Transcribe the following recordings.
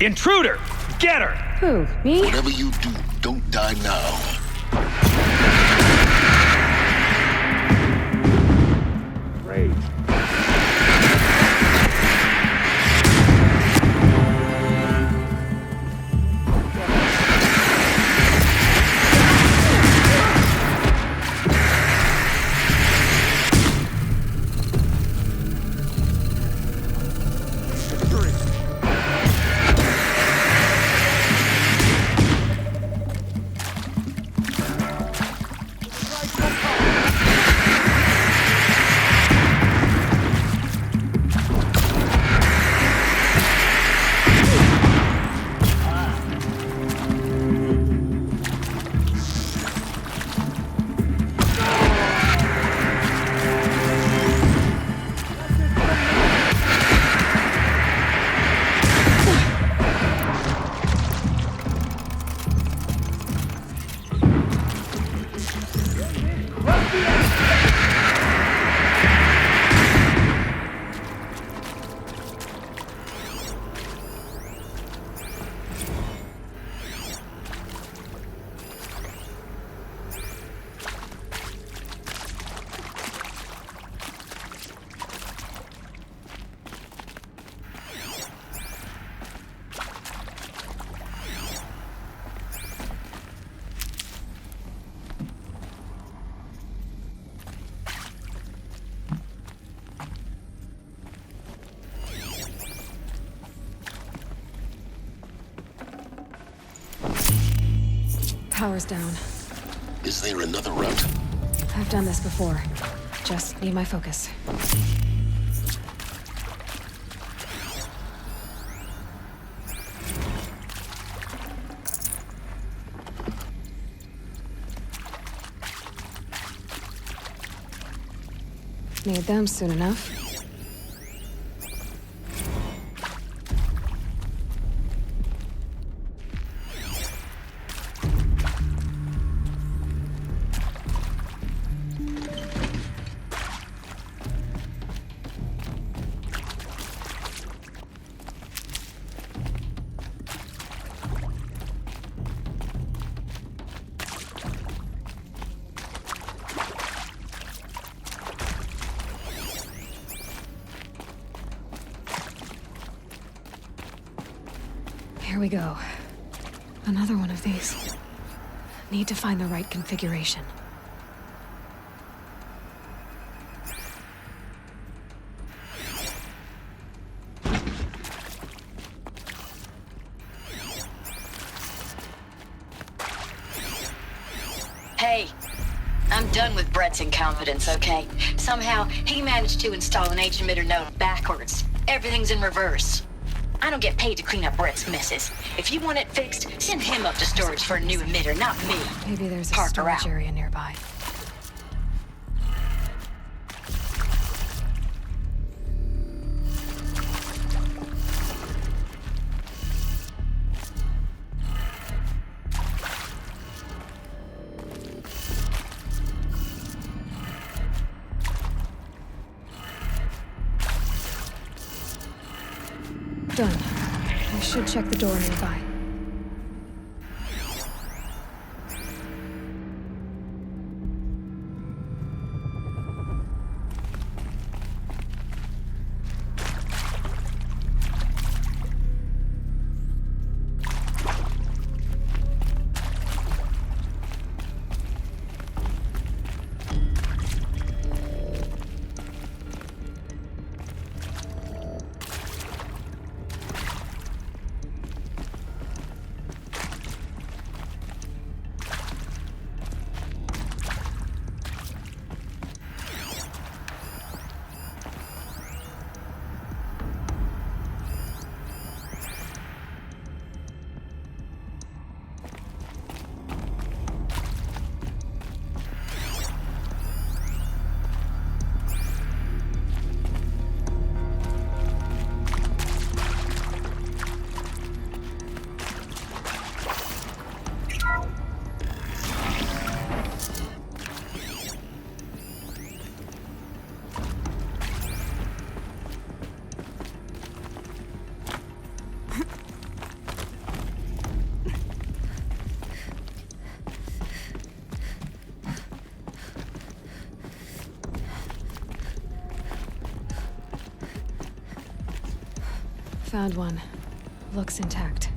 Intruder! Get her! Who, me? Whatever you do, don't die now. Rage. Power's down. Is there another route? I've done this before. Just need my focus. Need them soon enough. Here we go. Another one of these. Need to find the right configuration. Hey, I'm done with Brett's incompetence, okay? Somehow, he managed to install an H-emitter node backwards. Everything's in reverse. I don't get paid to clean up Brett's messes. If you want it fixed, send him up to storage for a new emitter, not me. Maybe there's a Parker storage out. area nearby. Done. I should check the door nearby. Found one. Looks intact.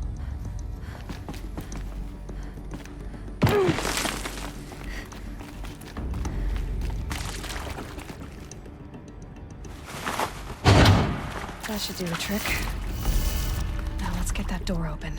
That should do the trick. Now let's get that door open.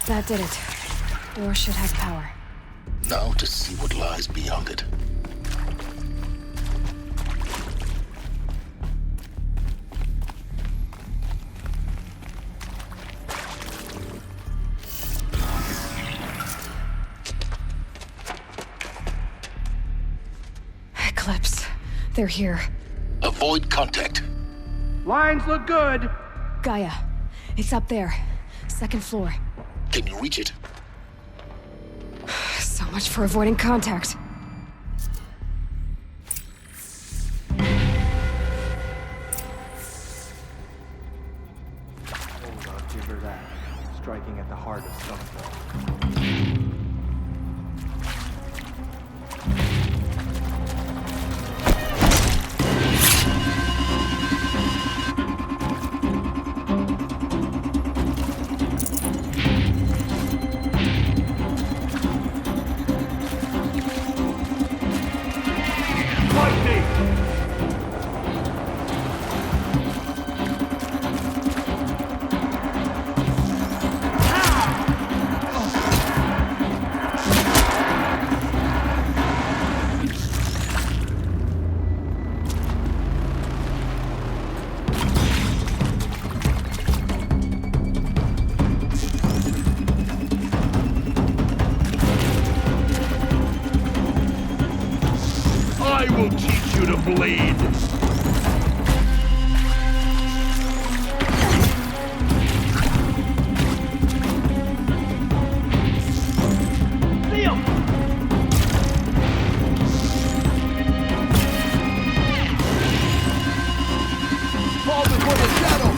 That did it. Door should have power. Now to see what lies beyond it. Eclipse. They're here. Avoid contact. Lines look good. Gaia. It's up there. Second floor. Can you reach it? So much for avoiding contact. Hold on, give her that. Striking at the heart of something. I will teach you to bleed. Fall before the shadow.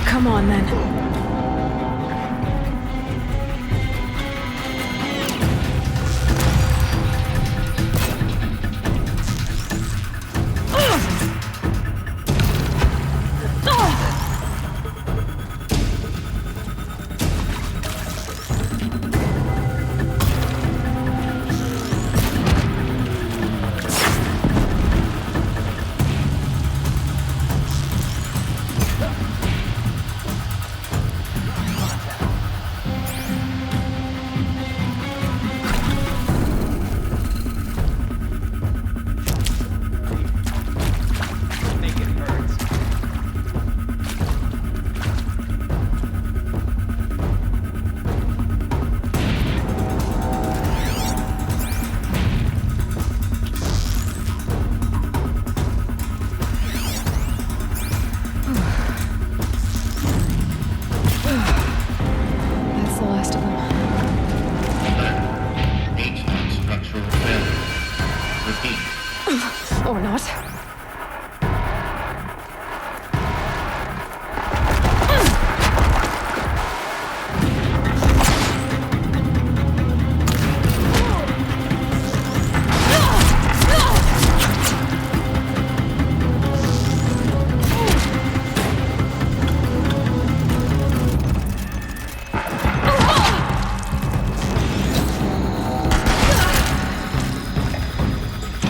Come on, then.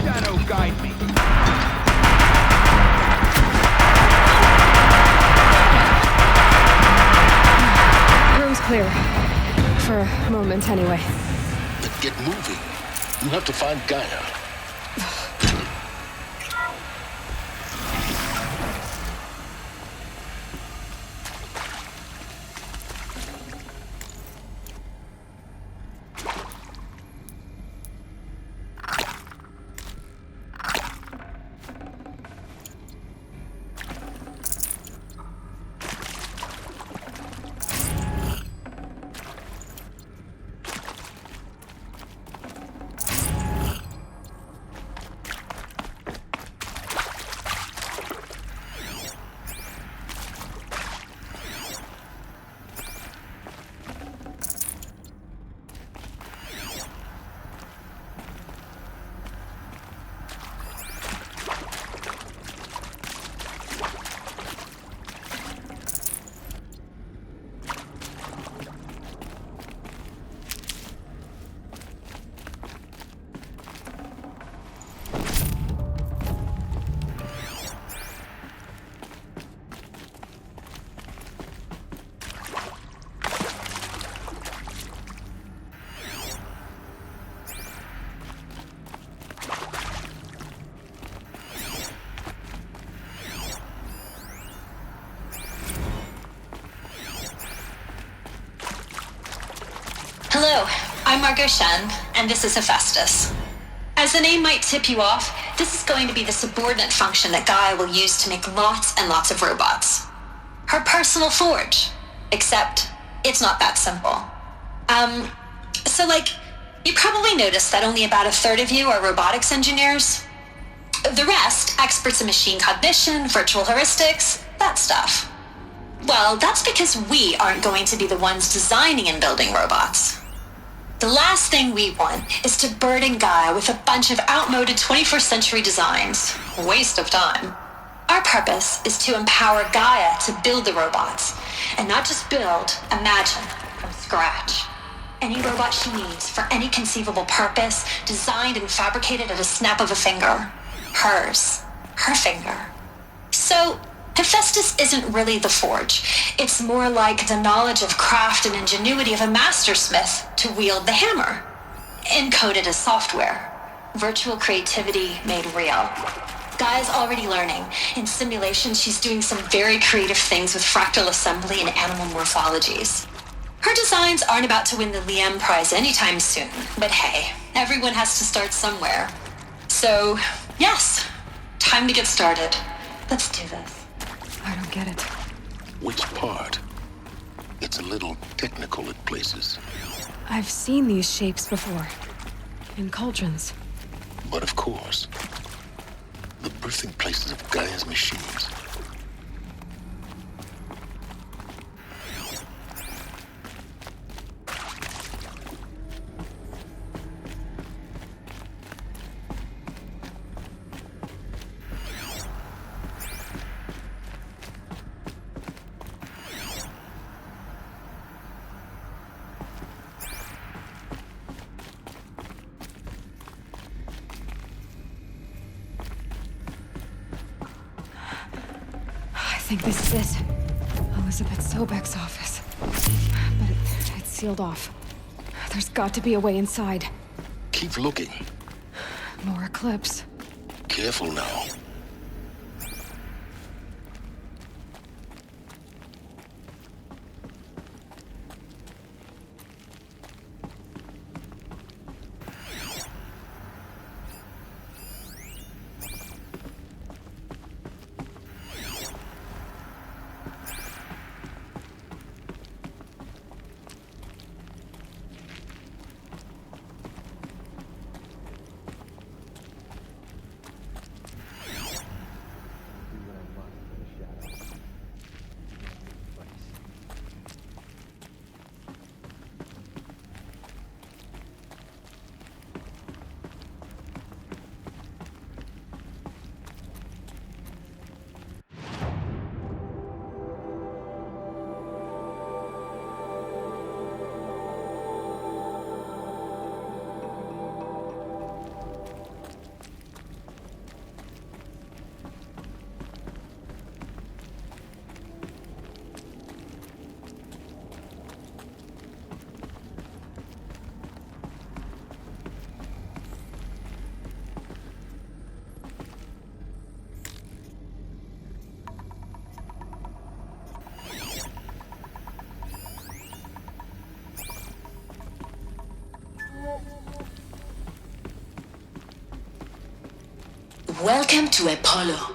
Shadow guide me. Room's clear. For a moment, anyway. Then get moving. You have to find Gaia. Hello, I'm Margot Shen, and this is Hephaestus. As the name might tip you off, this is going to be the subordinate function that Gaia will use to make lots and lots of robots. Her personal forge. Except, it's not that simple. You probably noticed that only about a third of you are robotics engineers. The rest, experts in machine cognition, virtual heuristics, that stuff. Well, that's because we aren't going to be the ones designing and building robots. The last thing we want is to burden Gaia with a bunch of outmoded 21st century designs. A waste of time. Our purpose is to empower Gaia to build the robots. And not just build, imagine, from scratch. Any robot she needs for any conceivable purpose, designed and fabricated at a snap of a finger. Hers. Her finger. So, Hephaestus isn't really the forge. It's more like the knowledge of craft and ingenuity of a mastersmith to wield the hammer. Encoded as software. Virtual creativity made real. Gaia's already learning. In simulations, she's doing some very creative things with fractal assembly and animal morphologies. Her designs aren't about to win the Liam Prize anytime soon, but hey, everyone has to start somewhere. So, yes, time to get started. Let's do this. I don't get it. Which part? It's a little technical at places. I've seen these shapes before. In cauldrons. But of course, the birthing places of Gaia's machines. I think this is it. Elizabeth Sobek's office. But it's sealed off. There's got to be a way inside. Keep looking. More eclipse. Careful now. Welcome to Apollo,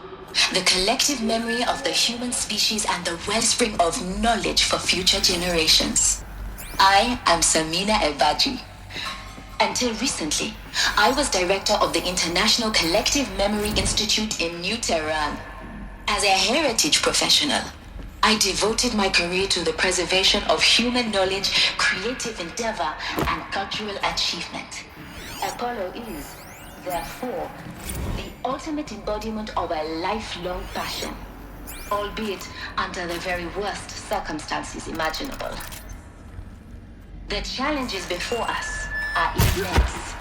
the collective memory of the human species and the wellspring of knowledge for future generations. I am Samina Ebaji. Until recently, I was director of the International Collective Memory Institute in New Tehran. As a heritage professional, I devoted my career to the preservation of human knowledge, creative endeavor, and cultural achievement. Apollo is, therefore, the ultimate embodiment of a lifelong passion, albeit under the very worst circumstances imaginable. The challenges before us are immense.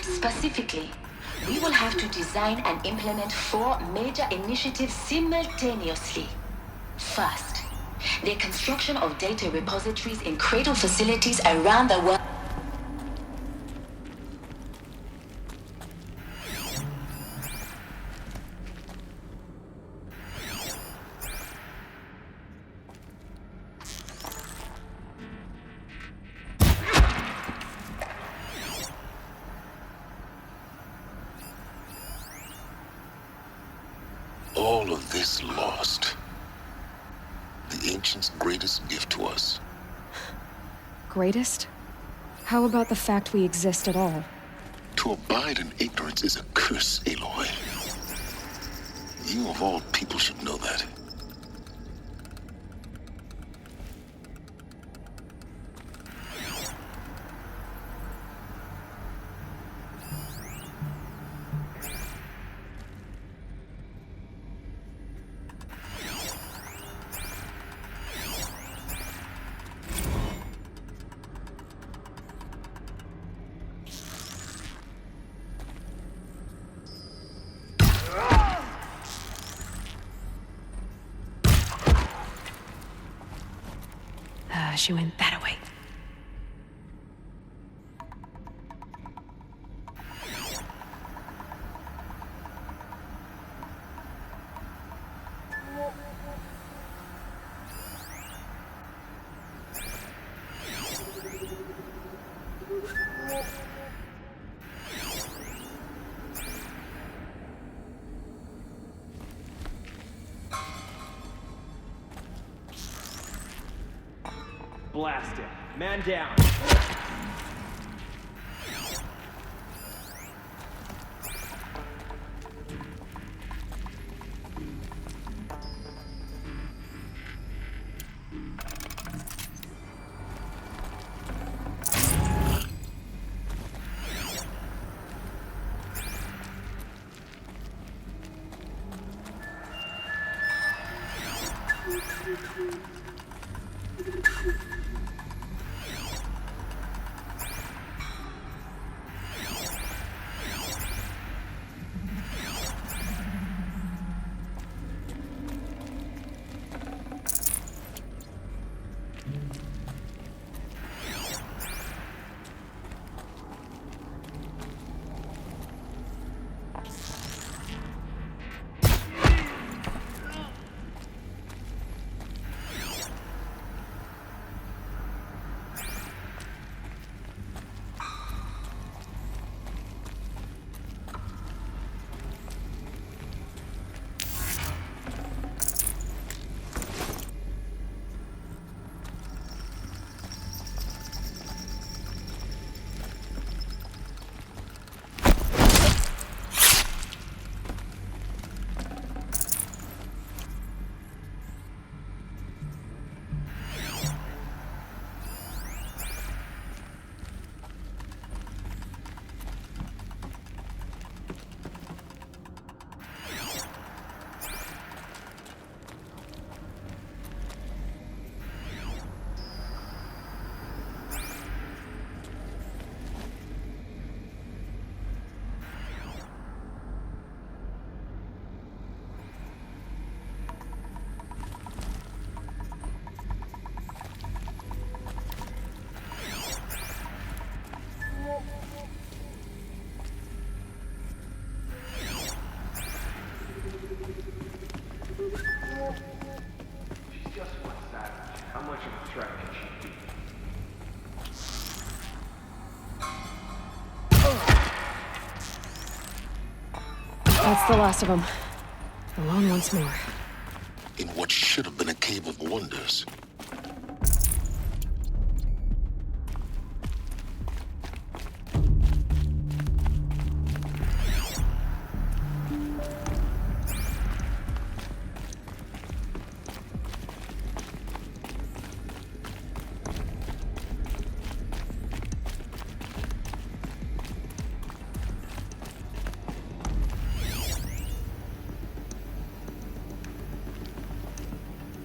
Specifically, we will have to design and implement 4 major initiatives simultaneously. First, the construction of data repositories in cradle facilities around the world. All of this lost. The ancients' greatest gift to us. Greatest? How about the fact we exist at all? To abide in ignorance is a curse, Aloy. You of all people should know that. She went that way. Blast it. Man down. That's the last of them. Alone once more. In what should have been a cave of wonders.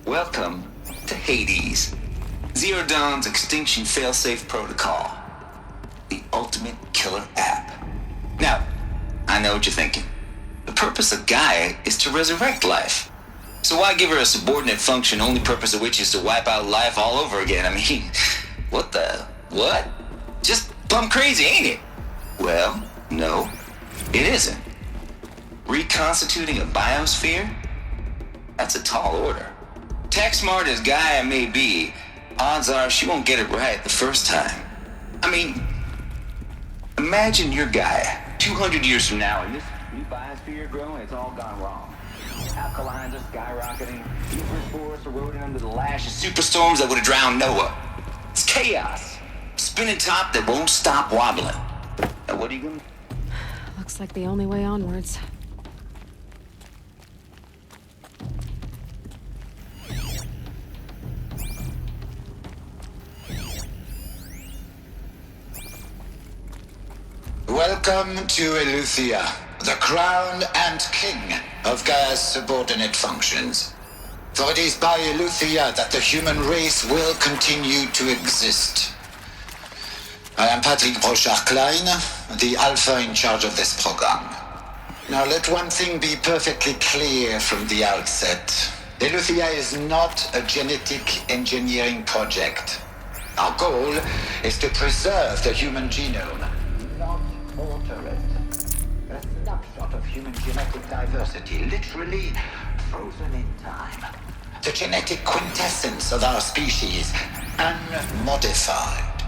Welcome to Hades, Zero Dawn's extinction failsafe protocol, the ultimate killer app. Now, I know what you're thinking. The purpose of Gaia is to resurrect life. So why give her a subordinate function, only purpose of which is to wipe out life all over again? I mean, what? Just plumb crazy, ain't it? Well, no, it isn't. Reconstituting a biosphere? That's a tall order. Tech smart as Gaia may be, odds are she won't get it right the first time. I mean, imagine you're Gaia 200 years from now, and this new biosphere growing, it's all gone wrong. Alkalines are skyrocketing, universe forests eroding under the lash of superstorms that would have drowned Noah. It's chaos. Spinning top that won't stop wobbling. Now what are you gonna... Looks like the only way onwards. Welcome to Eleuthia, the crown and king of Gaia's subordinate functions. For it is by Eleuthia that the human race will continue to exist. I am Patrick Brochard-Klein, the Alpha in charge of this program. Now let one thing be perfectly clear from the outset. Eleuthia is not a genetic engineering project. Our goal is to preserve the human genome, not alter it. A snapshot of human genetic diversity, literally frozen in time. The genetic quintessence of our species, unmodified.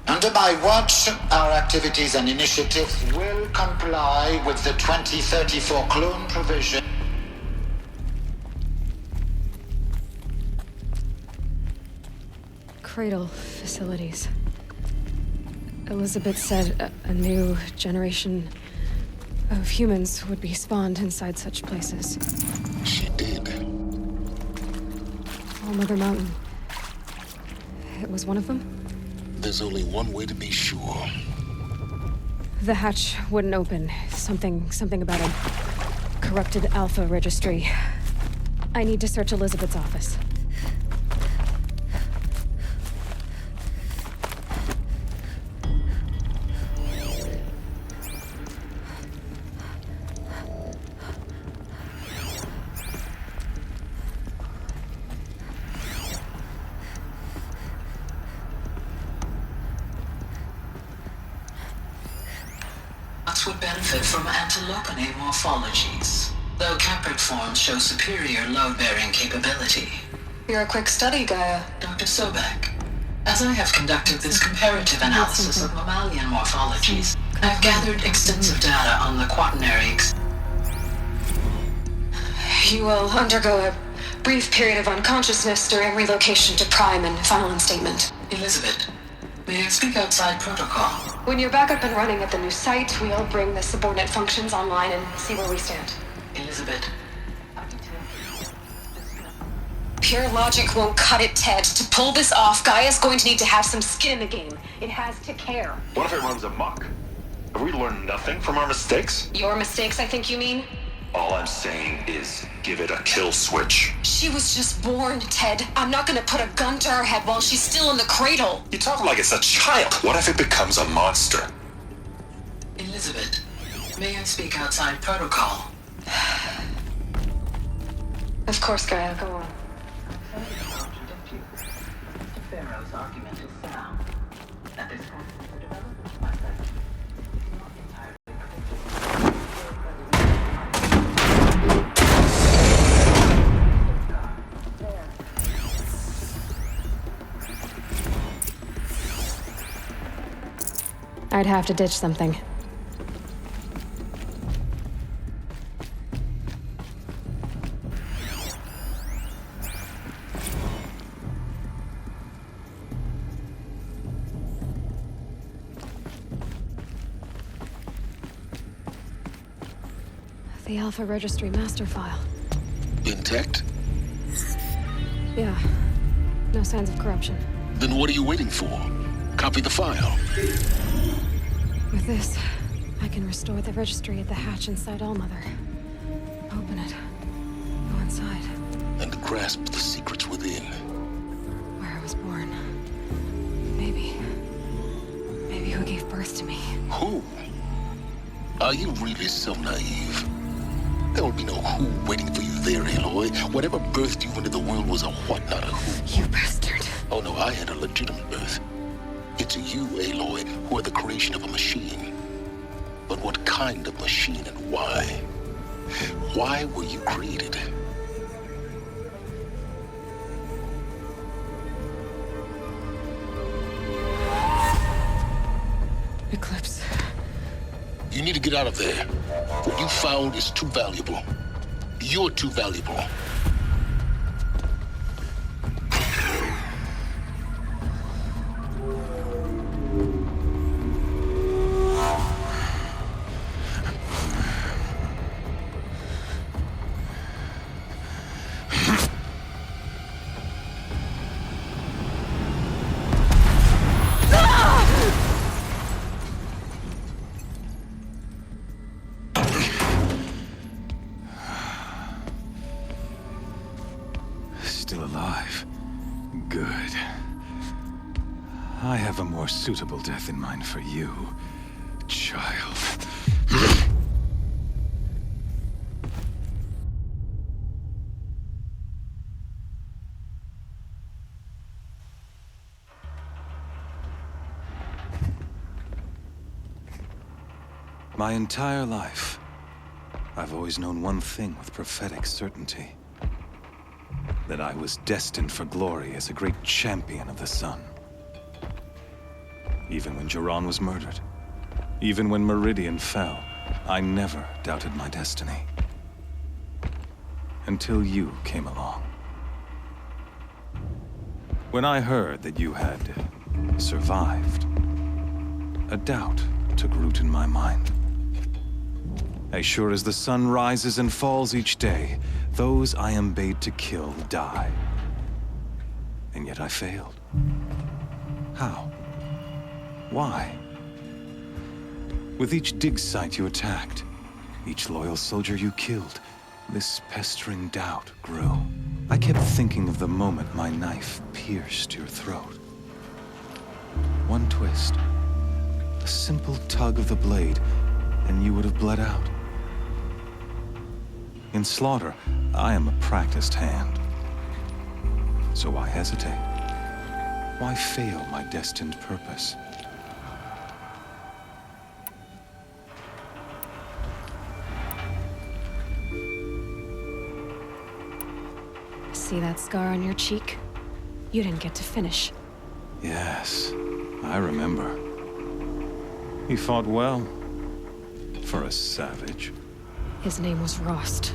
Under my watch, our activities and initiatives will comply with the 2034 clone provision. Cradle facilities. Elizabeth said a new generation of humans would be spawned inside such places. She did. All Mother Mountain. It was one of them? There's only one way to be sure. The hatch wouldn't open. Something about a corrupted Alpha registry. I need to search Elizabeth's office. Would benefit from antilopine morphologies, though Caprid forms show superior load-bearing capability. You're a quick study, Gaia. Dr. Sobek, as I have conducted this comparative analysis of mammalian morphologies, I've gathered extensive data on the quaternary You will undergo a brief period of unconsciousness during relocation to Prime and final instatement. Elizabeth, may I speak outside protocol? When you're back up and running at the new site, we'll bring the subordinate functions online and see where we stand. Elizabeth. Pure logic won't cut it, Ted. To pull this off, Gaia's going to need to have some skin in the game. It has to care. What if it runs amok? Have we learned nothing from our mistakes? Your mistakes, I think you mean? All I'm saying is give it a kill switch. She was just born, Ted. I'm not gonna put a gun to her head while she's still in the cradle. You talk like it's a child. What if it becomes a monster? Elizabeth, may I speak outside protocol? Of course, Gaia, go on. Pharaoh's argument is sound. At this point in the development of my life, it's not entirely predictable. I'd have to ditch something. The Alpha Registry master file. Intact? Yeah. No signs of corruption. Then what are you waiting for? Copy the file. With this, I can restore the registry at the hatch inside Allmother. Open it. Go inside. And grasp the secrets within. Where I was born. Maybe who gave birth to me. Who? Are you really so naive? There will be no who waiting for you there, Aloy. Whatever birthed you into the world was a what, not a who. You bastard. Oh no, I had a legitimate birth. It's you, Aloy, who are the creation of a machine. But what kind of machine and why? Why were you created? Eclipse. You need to get out of there. What you found is too valuable. You're too valuable. Still alive. Good. I have a more suitable death in mind for you, child. My entire life, I've always known one thing with prophetic certainty. That I was destined for glory as a great champion of the sun. Even when Jiran was murdered, even when Meridian fell, I never doubted my destiny. Until you came along. When I heard that you had survived, a doubt took root in my mind. As sure as the sun rises and falls each day, those I am bade to kill die. And yet I failed. How? Why? With each dig site you attacked, each loyal soldier you killed, this pestering doubt grew. I kept thinking of the moment my knife pierced your throat. One twist, a simple tug of the blade, and you would have bled out. In slaughter, I am a practiced hand. So why hesitate? Why fail my destined purpose? See that scar on your cheek? You didn't get to finish. Yes, I remember. He fought well. For a savage. His name was Rost,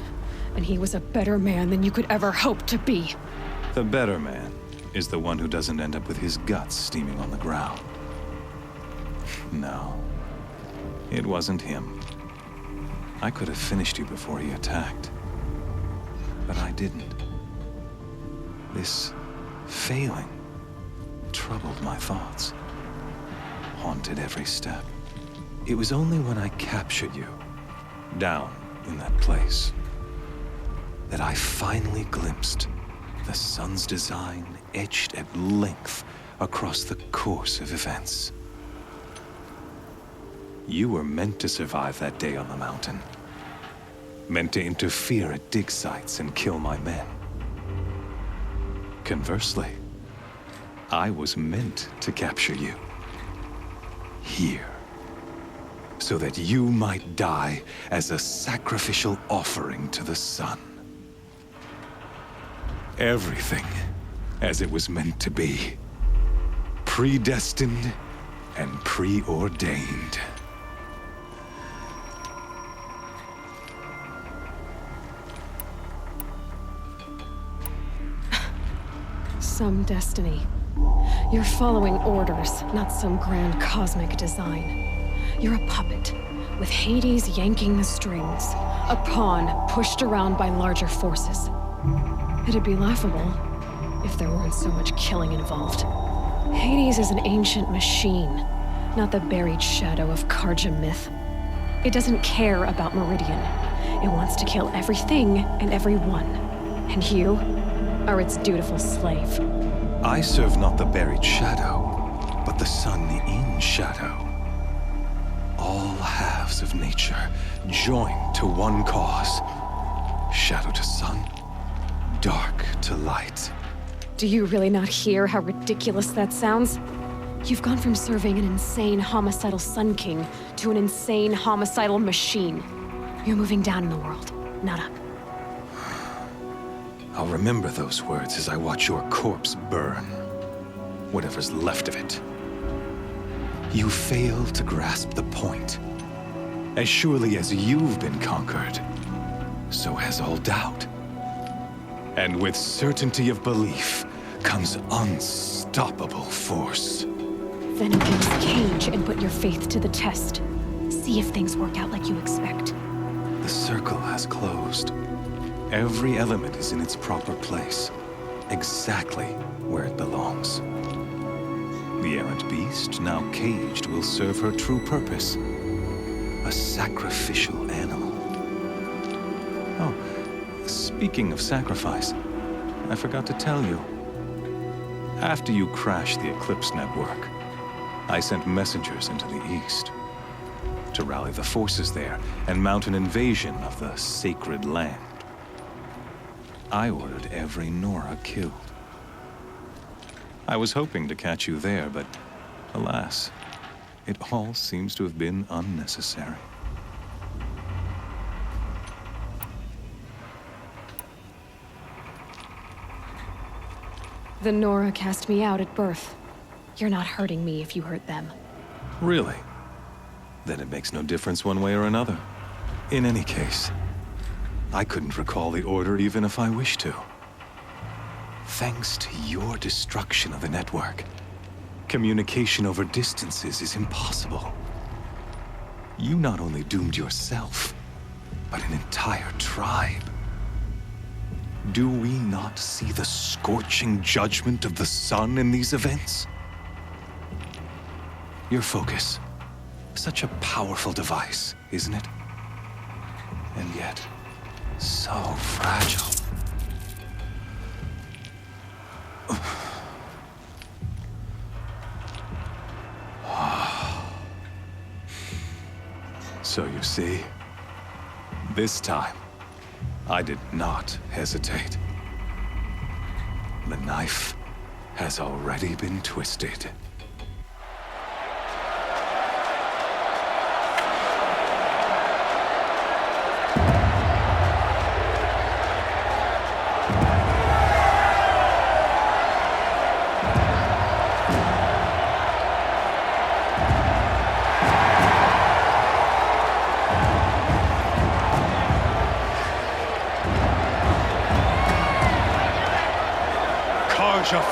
and he was a better man than you could ever hope to be. The better man is the one who doesn't end up with his guts steaming on the ground. No, it wasn't him. I could have finished you before he attacked. But I didn't. This failing troubled my thoughts, haunted every step. It was only when I captured you, down in that place, that I finally glimpsed the sun's design etched at length across the course of events. You were meant to survive that day on the mountain. Meant to interfere at dig sites and kill my men. Conversely, I was meant to capture you. Here. So that you might die as a sacrificial offering to the sun. Everything as it was meant to be. Predestined and preordained. Some destiny. You're following orders, not some grand cosmic design. You're a puppet, with Hades yanking the strings, a pawn pushed around by larger forces. It'd be laughable if there weren't so much killing involved. Hades is an ancient machine, not the buried shadow of Karja myth. It doesn't care about Meridian. It wants to kill everything and everyone. And you are its dutiful slave. I serve not the buried shadow, but the sun in shadow. All halves of nature joined to one cause. Shadow to sun, dark to light. Do you really not hear how ridiculous that sounds? You've gone from serving an insane homicidal Sun King to an insane homicidal machine. You're moving down in the world, not up. I'll remember those words as I watch your corpse burn. Whatever's left of it. You fail to grasp the point. As surely as you've been conquered, so has all doubt. And with certainty of belief comes unstoppable force. Then open this cage and put your faith to the test. See if things work out like you expect. The circle has closed. Every element is in its proper place, exactly where it belongs. The errant beast, now caged, will serve her true purpose. A sacrificial animal. Oh, speaking of sacrifice, I forgot to tell you. After you crashed the Eclipse network, I sent messengers into the east to rally the forces there and mount an invasion of the sacred land. I ordered every Nora killed. I was hoping to catch you there, but alas, it all seems to have been unnecessary. The Nora cast me out at birth. You're not hurting me if you hurt them. Really? Then it makes no difference one way or another. In any case, I couldn't recall the order even if I wished to. Thanks to your destruction of the network, communication over distances is impossible. You not only doomed yourself, but an entire tribe. Do we not see the scorching judgment of the sun in these events? Your focus, such a powerful device, isn't it? And yet, so fragile. So you see, this time, I did not hesitate. The knife has already been twisted.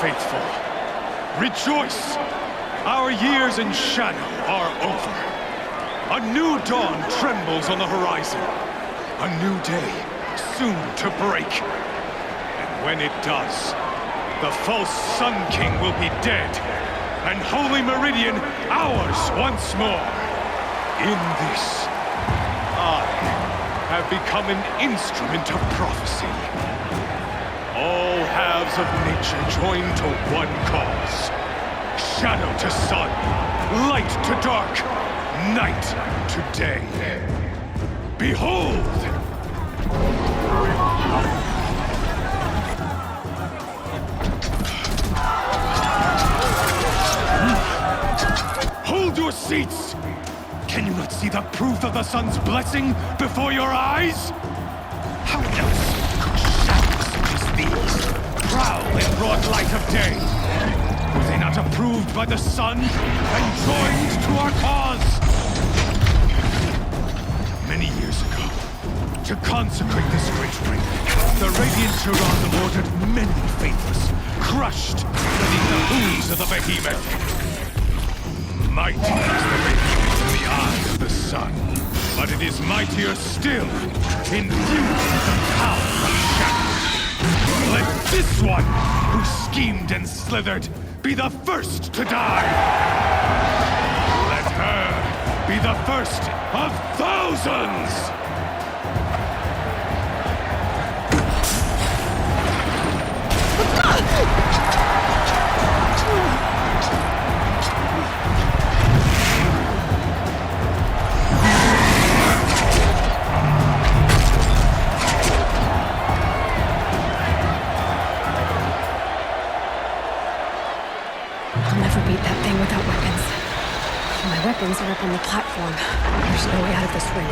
Faithful, rejoice! Our years in shadow are over. A new dawn trembles on the horizon. A new day soon to break. And when it does, the false Sun King will be dead, and Holy Meridian ours once more. In this, I have become an instrument of prophecy. All halves of nature joined to one cause. Shadow to sun, light to dark, night to day. Behold! Hold your seats! Can you not see the proof of the sun's blessing before your eyes? How else could shadows such as these prowl in broad light of day? Were they not approved by the sun and joined to our cause? Many years ago, to consecrate this great ring, the Radiant Cherubim ordered many faithless, crushed beneath the hooves of the behemoth. Mighty is the behemoth in the eye of the sun. but it is mightier still, infused with the power of shadow. Let this one, who schemed and slithered, be the first to die! Let her be the first of thousands! I'll never beat that thing without weapons. My weapons are up on the platform. There's no way out of this ring.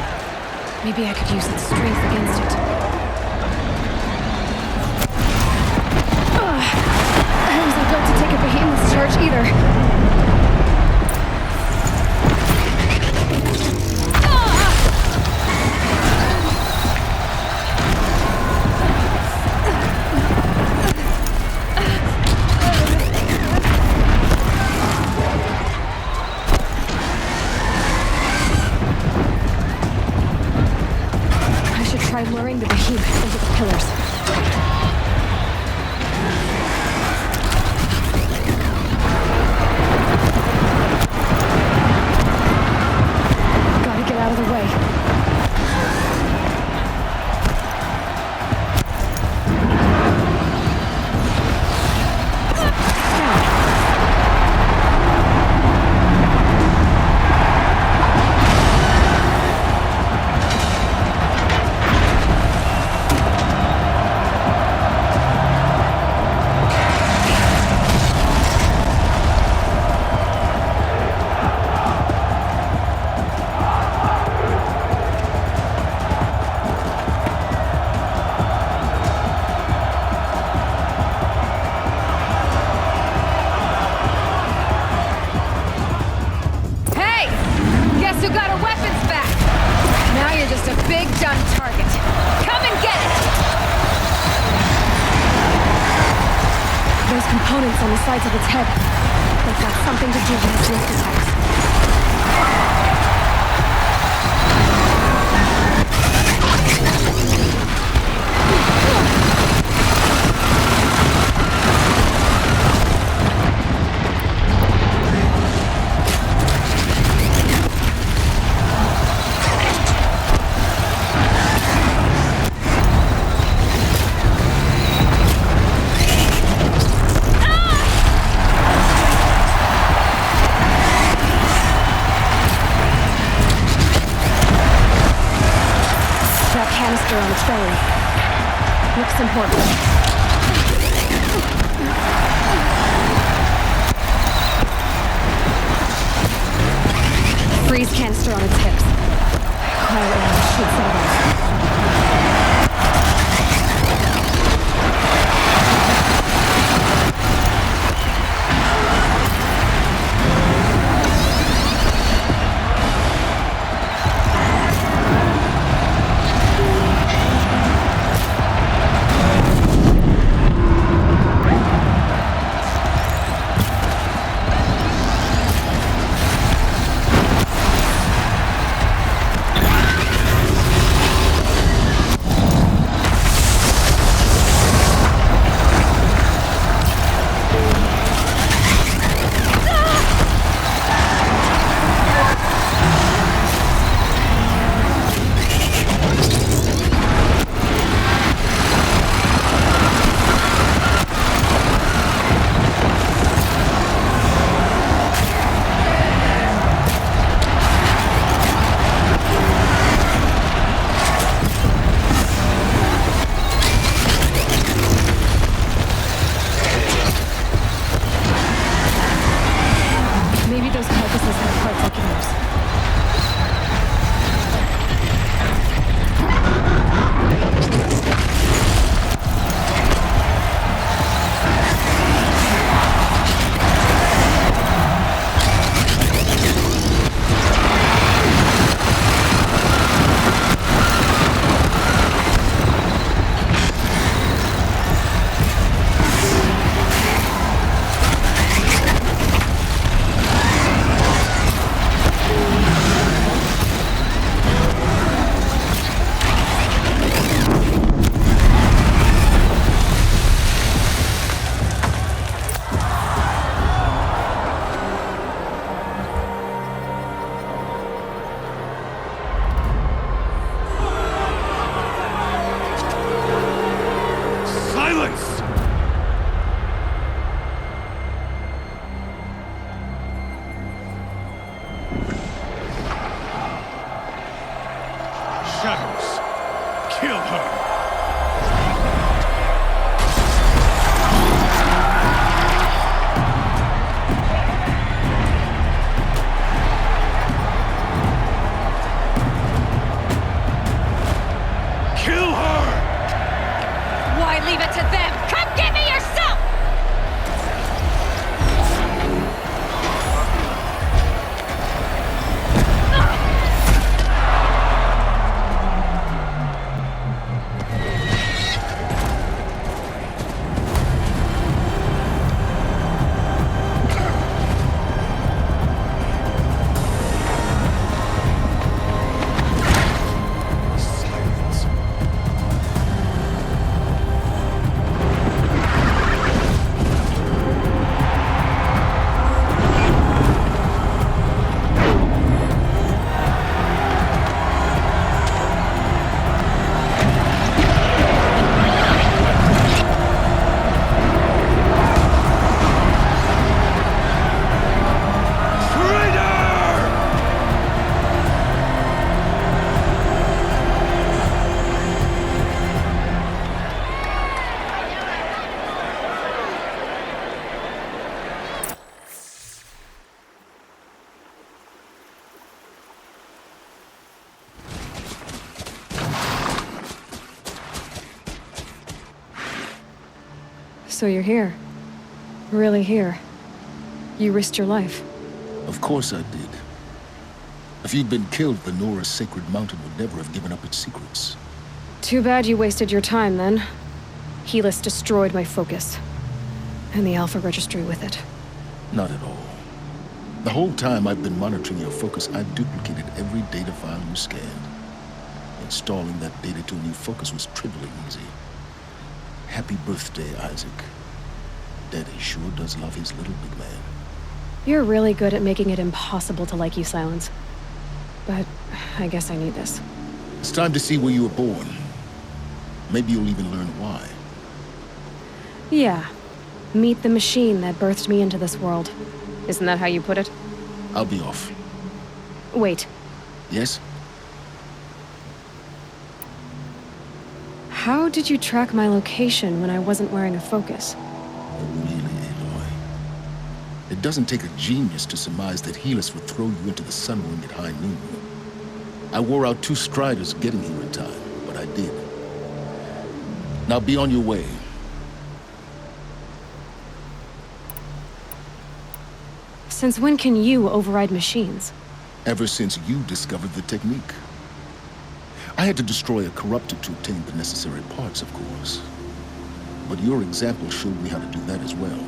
Maybe I could use its strength against it. I wasn't built to take a behemoth's charge either. Try luring the behemoth into the pillars. Gotta get out of the way. You got our weapons back! Now you're just a big, dumb target. Come and get it! Those components on the sides of its head. They've got something to do with its rift attacks. Canister on its belly. Looks important. Freeze canister on its hips. Quietly, shoot some of us. leave it to them! Come get me yourself! So you're here. Really here. You risked your life. Of course I did. If you'd been killed, the Nora's sacred mountain would never have given up its secrets. Too bad you wasted your time, then. Helis destroyed my focus. And the Alpha Registry with it. Not at all. The whole time I've been monitoring your focus, I've duplicated every data file you scanned. Installing that data to a new focus was trivially easy. Happy birthday, Isaac. Daddy sure does love his little big man. You're really good at making it impossible to like you, Silence. But I guess I need this. It's time to see where you were born. Maybe you'll even learn why. Yeah. Meet the machine that birthed me into this world. Isn't that how you put it? I'll be off. Wait. Yes? How did you track my location when I wasn't wearing a focus? Really, Aloy? It doesn't take a genius to surmise that Helis would throw you into the sun ring at high noon. I wore out 2 striders getting here in time, but I did. Now be on your way. Since when can you override machines? Ever since you discovered the technique. I had to destroy a corrupted to obtain the necessary parts, of course. But your example showed me how to do that as well.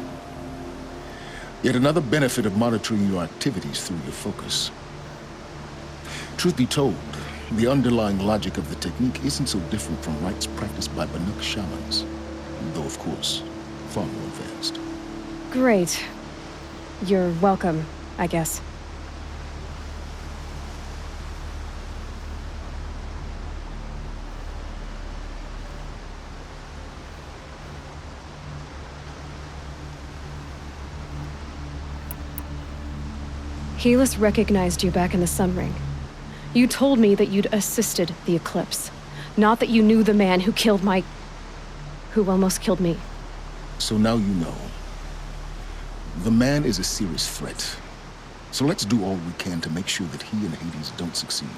Yet another benefit of monitoring your activities through your focus. Truth be told, the underlying logic of the technique isn't so different from rites practiced by Banuk shamans, though of course, far more advanced. Great. You're welcome, I guess. Helis recognized you back in the Sun Ring. You told me that you'd assisted the eclipse, not that you knew the man who killed who almost killed me. So now you know. The man is a serious threat. So let's do all we can to make sure that he and Hades don't succeed.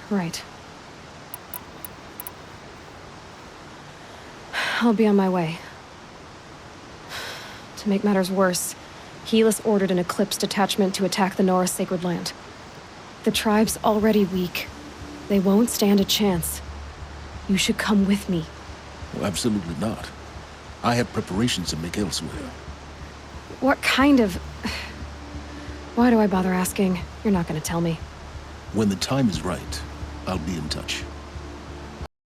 Right. I'll be on my way. To make matters worse, Helis ordered an Eclipse detachment to attack the Nora Sacred Land. The tribe's already weak. They won't stand a chance. You should come with me. Well, absolutely not. I have preparations to make elsewhere. What kind of... Why do I bother asking? You're not gonna tell me. When the time is right, I'll be in touch.